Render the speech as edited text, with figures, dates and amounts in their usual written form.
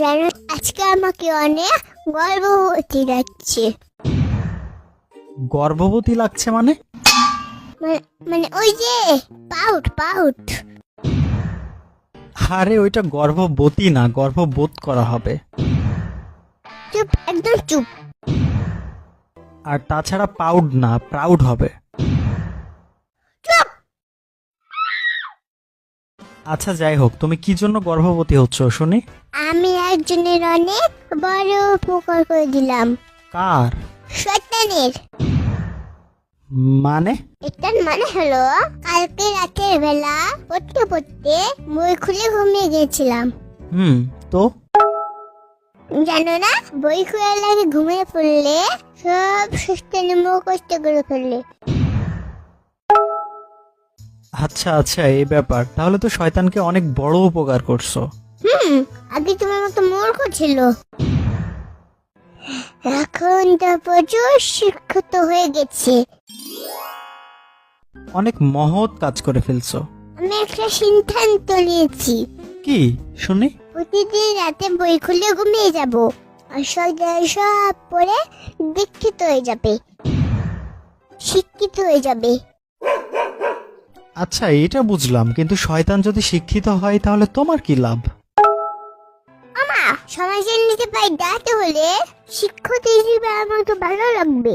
জানো আজকে আমাকে অনেক গর্ভবতী লাগছে। গর্ভবতী লাগছে মানে? মানে ওই যে পাউট পাউট। আরে ওইটা গর্ভবতী না, গর্ভবোধ করা হবে। চুপ, একদম চুপ। আর তাছাড়া পাউড না, প্রাউড হবে। চুপ। আচ্ছা যাই হোক, তুমি কি জন্য গর্ভবতী হচ্ছ শুনি? আমি একজনের অনেক বড় উপকার করে দিলাম। কার? শয়তানের। মানে? এটার মানে হলো কালকে রাতের বেলা পড়তে পড়তে বই খুলে ঘুমিয়ে গেছিলাম। তো জানো না, বই খোলার লাগে ঘুমিয়ে পড়লে সব শয়তানি মুখস্থ করে ফেললে। আচ্ছা আচ্ছা, এই ব্যাপার। তাহলে তো শয়তানকে অনেক বড় উপকার করছো। আগে তোমার মতো মূর্খ ছিল, এখন তো প্রচুর শিক্ষিত হয়ে গেছে। অনেক মহৎ কাজ করে ফেলছো। আমি একটা সিদ্ধান্ত নিয়েছি, কি শুনি? প্রতিদিন রাতে বই খুলে ঘুমিয়ে যাব, আর সব পড়ে দীক্ষিত হয়ে যাবে, শিক্ষিত হয়ে যাবে। আচ্ছা এটা বুঝলাম, কিন্তু শয়তান যদি শিক্ষিত হয় তাহলে তোমার কি লাভ? আমা, সমাজের নিচে পায়ে দাঁড়াতে হলে শিক্ষক হিসেবে আমার তো ভালো লাগবে।